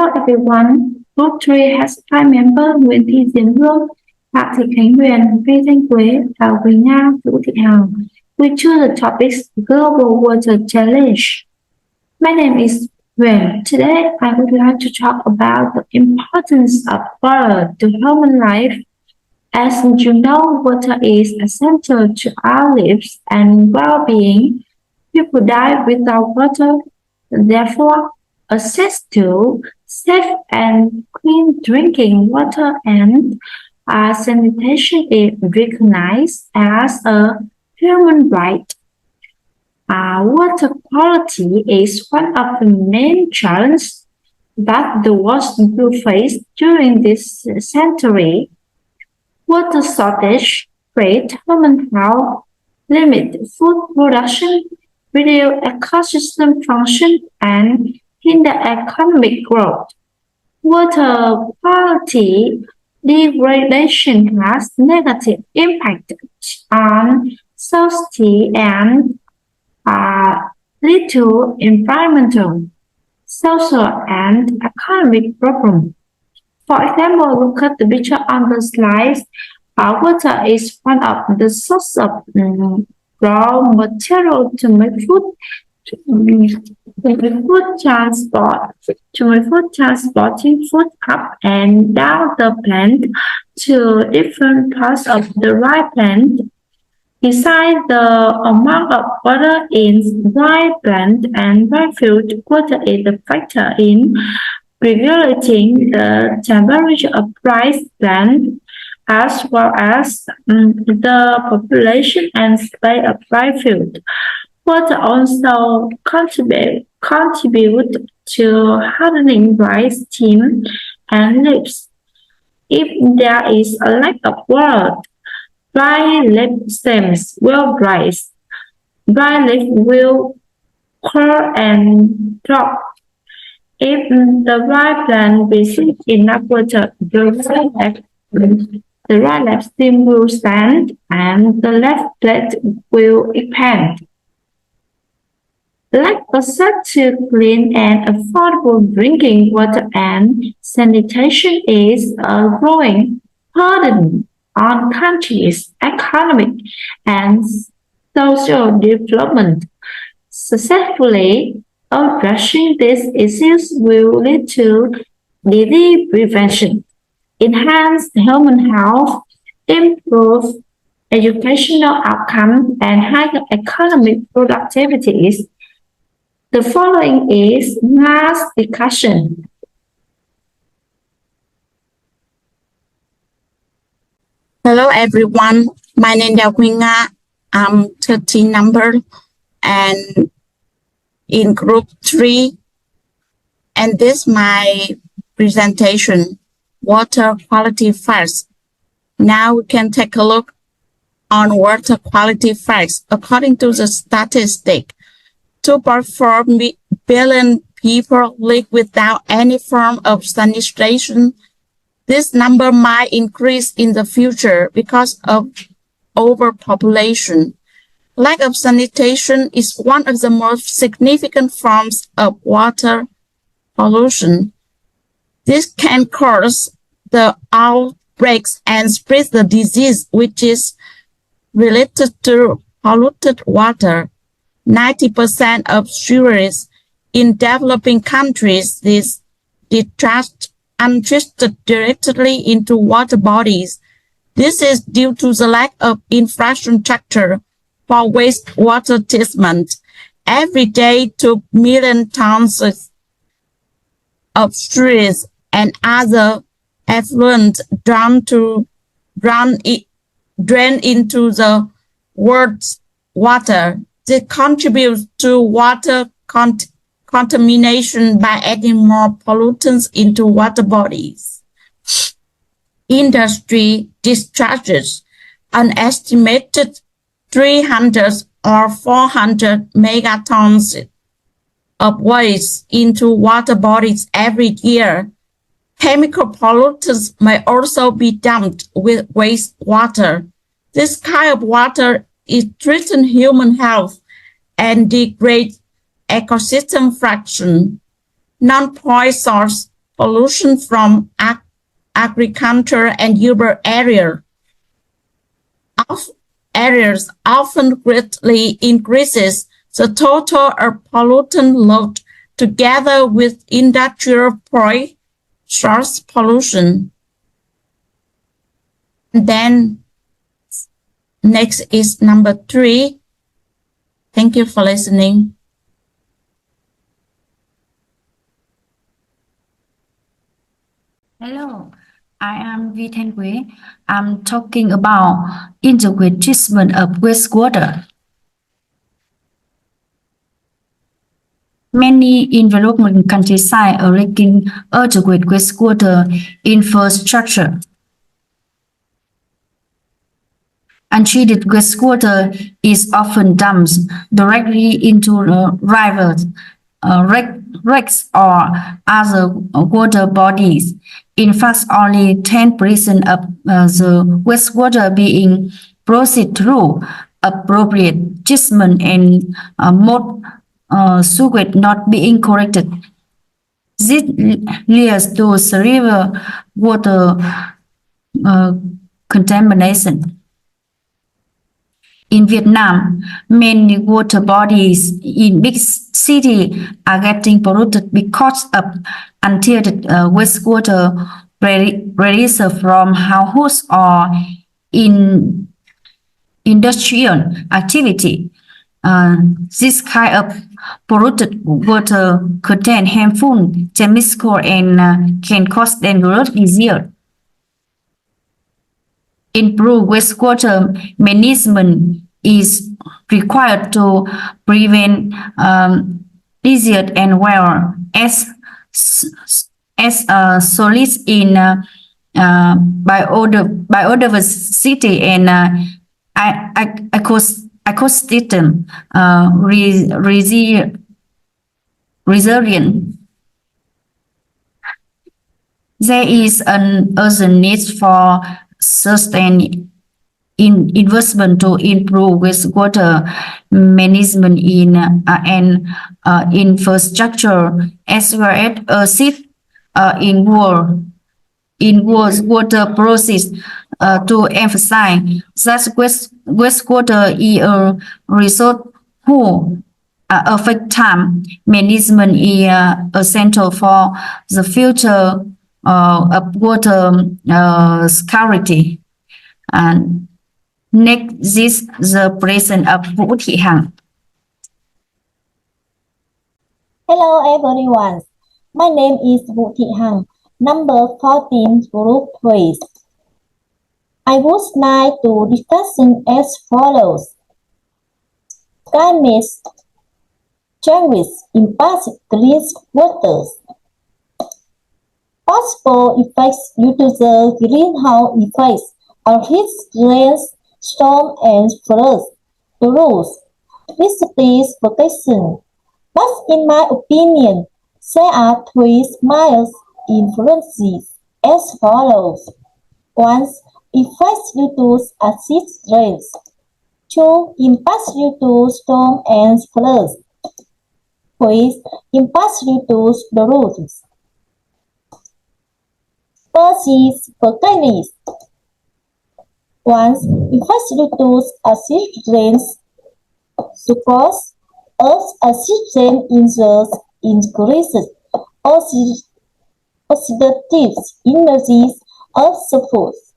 Hello everyone. Group 3 has 5 members Nguyễn Thị Diễm Hương, Phạm Thị Khánh Huyền, Vi Thanh Quế, Thảo Quỳnh Nga, Vũ Thị Hằng. We choose the topics Global Water Challenge. My name is Huyền. Today I would like to talk about the importance of water to human life. As you know, water is essential to our lives and well-being. People die without water. Therefore, access to safe and clean drinking water and sanitation is recognized as a human right. Water quality is one of the main challenges that the world will face during this century. Water shortage threat human health, limit food production, reduce ecosystem function, and hinder economic growth. Water quality degradation has negative impact on society and lead to environmental, social, and economic problems. For example, look at the picture on the slide. Water is one of the sources of raw material to make food. Transporting food up and down the plant to different parts of the rice plant. Besides the amount of water in rice plant and rice field, water is a factor in regulating the temperature of rice plant as well as the population and space of rice field. Water also contribute to hardening rice stems and leaves. If there is a lack of water, dry leaf stems will dry. Dry leaf will curl and drop. If the rice plant receives enough water, the right leaf stem will stand and the left plate will expand. Lack of access to clean and affordable drinking water and sanitation is a growing burden on countries' economic and social development. Successfully addressing these issues will lead to disease prevention, enhance human health, improve educational outcomes, and higher economic productivity. The following is mass discussion. Hello everyone, my name is Đào Quỳnh Nga. I'm 13 number and in group 3, and this is my presentation, water quality facts. Now we can take a look on water quality facts. According to the statistic, 2.4 billion people live without any form of sanitation. This number might increase in the future because of overpopulation. Lack of sanitation is one of the most significant forms of water pollution. This can cause the outbreaks and spread the disease which is related to polluted water. 90% of sewage in developing countries is discharged untreated directly into water bodies. This is due to the lack of infrastructure for wastewater treatment. Every day, 2 million tons of sewage and other effluent drain into the world's water. This contributes to water contamination by adding more pollutants into water bodies. Industry discharges an estimated 300 or 400 megatons of waste into water bodies every year. Chemical pollutants may also be dumped with wastewater. This kind of water it threatens human health and degrades ecosystem function. Non-poisonous pollution from agriculture and urban areas often greatly increases the total air pollutant load together with industrial source pollution. And then next is number 3. Thank you for listening. Hello, I am Vi Thanh Quế. I'm talking about integrated treatment of wastewater. Many developing countries are lacking adequate wastewater infrastructure. Untreated wastewater is often dumped directly into rivers, lakes, or other water bodies. In fact, only 10% of the wastewater being processed through appropriate treatment and most sewage not being corrected. This leads to severe water contamination. In Vietnam, many water bodies in big cities are getting polluted because of untreated wastewater released from households or in industrial activity. This kind of polluted water contains harmful chemicals and can cause dangerous disease. Improved wastewater management is required to prevent disease and well as solids in biodiversity and ecosystem resilient. There is an urgent need for sustained investment to improve wastewater management and infrastructure as well as assist in water process to emphasize that wastewater is a resource whose effective management is essential for the future of water scarcity. And next is the presence of Vũ Thị Hằng. Hello everyone, my name is Vũ Thị Hằng, number 14, group 3. I would like to discuss as follows. Climate change impacts clean waters. Possible effects due to the greenhouse effects are heat, rains, storm, and floods. The rules. Visibility protection. But in my opinion, there are 3 major influences as follows. 1. Effects due to acid rains. 2. Impacts due to storm and floods. 3. Impacts due to the roots. First is volcanoes. 1. Effects due to acid rains. Suppose Earth's acid rain increases oxidative energies of surface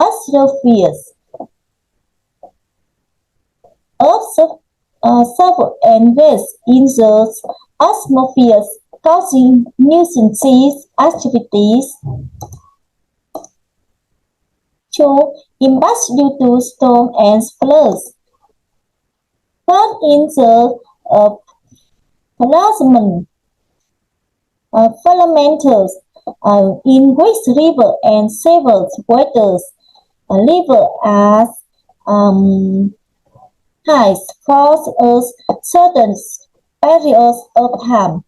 atmospheres. Sulfur and waste in the atmosphere causing nuisance activities. 2. Impacts due to storm and floods. But in the fundamentals in which river and several waters live as heights for a certain periods of time,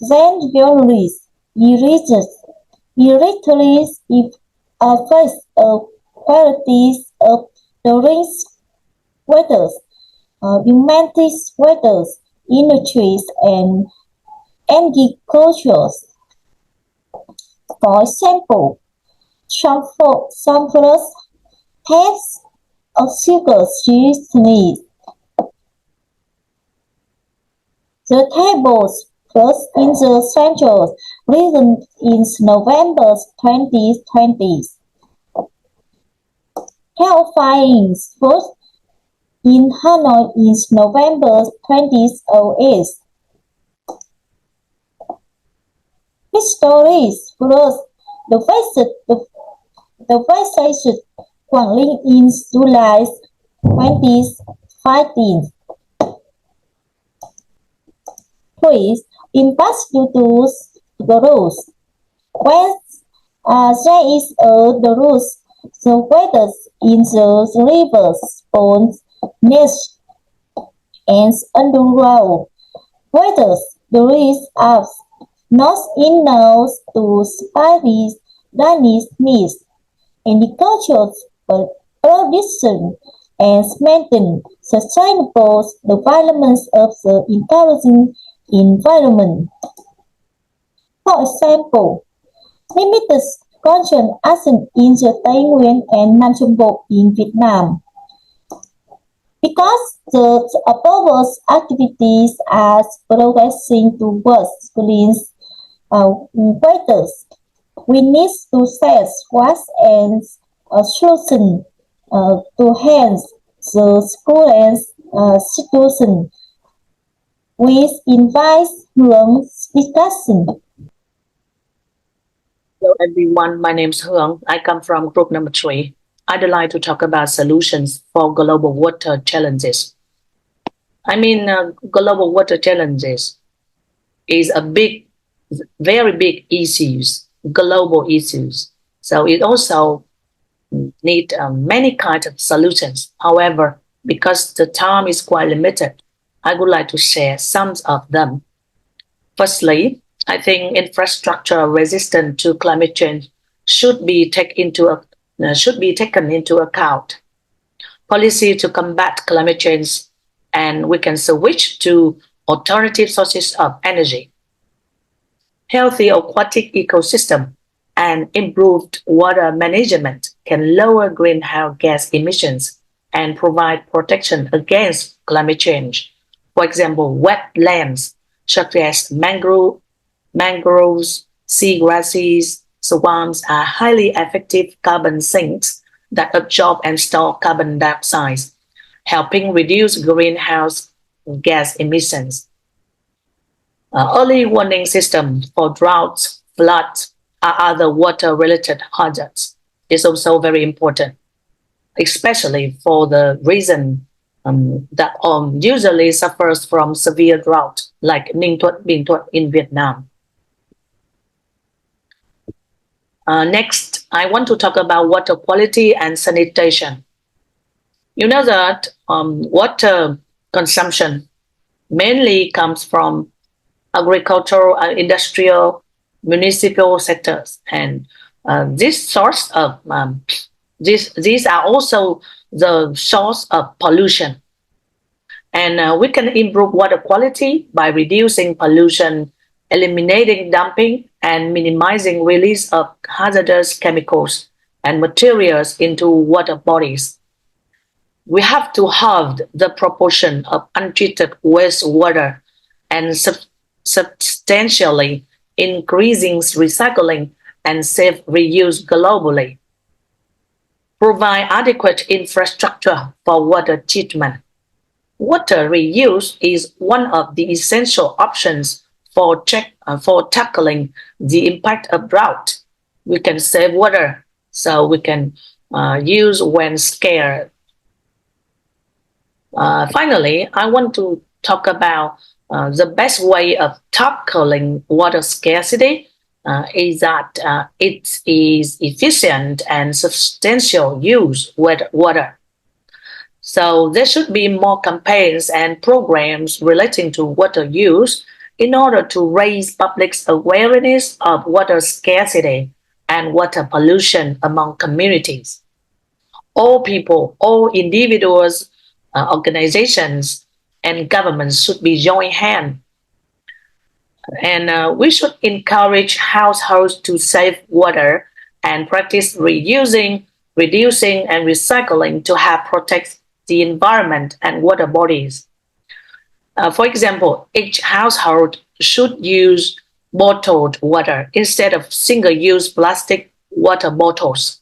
then varies directly if affects qualities of the rains waters, romantic waters, industries, and agriculture. For example, some foods have a sugar sweetness. The tables first in the Central region in November 2020. Terrifying first in Hanoi in November 2008. Histories first the visit Quảng Ninh in July 2015. Please impact due to the rules. When there is the rules, the weather in the rivers, ponds, nests, and underground waters there is up, not enough to spy Danish needs, agriculture production, and maintain sustainable development of the intelligent environment. For example, limited construction action in the Tây Nguyên and Nam Trung Bộ in Vietnam. Because the above activities are progressing towards clean waters, we need to set what and a solution to enhance the school and situation. We invite long discussion. Hello everyone, my name is Hương. I come from group number 3. I'd like to talk about solutions for global water challenges. Global water challenges is a very big issues, global issues. So it also need many kinds of solutions. However, because the time is quite limited, I would like to share some of them. Firstly, I think infrastructure resistant to climate change should be taken into account. Policy to combat climate change, and we can switch to alternative sources of energy. Healthy aquatic ecosystem and improved water management can lower greenhouse gas emissions and provide protection against climate change. For example, wetlands such as mangroves, seagrasses, swamps are highly effective carbon sinks that absorb and store carbon dioxide, helping reduce greenhouse gas emissions. Early warning systems for droughts, floods, or other water-related hazards is also very important, especially for the region that usually suffers from severe drought, like Ninh Thuận, Bình Thuận in Vietnam. Next, I want to talk about water quality and sanitation. You know that water consumption mainly comes from agricultural, industrial, municipal sectors, and these are also the source of pollution. And we can improve water quality by reducing pollution, eliminating dumping, and minimizing release of hazardous chemicals and materials into water bodies. We have to halve the proportion of untreated wastewater and substantially increasing recycling and safe reuse globally. Provide adequate infrastructure for water treatment. Water reuse is one of the essential options for tackling the impact of drought. We can save water, so we can use when scarce. Finally, I want to talk about the best way of tackling water scarcity is that it is efficient and substantial use with water. So there should be more campaigns and programs relating to water use in order to raise public's awareness of water scarcity and water pollution among communities. All people, all individuals, organizations, and governments should be join hands And we should encourage households to save water and practice reusing, reducing, and recycling to help protect the environment and water bodies. For example, each household should use bottled water instead of single-use plastic water bottles.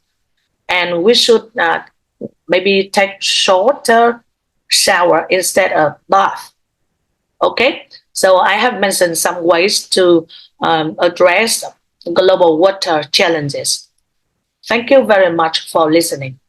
And we should maybe take shorter shower instead of bath. Okay, so I have mentioned some ways to address global water challenges. Thank you very much for listening.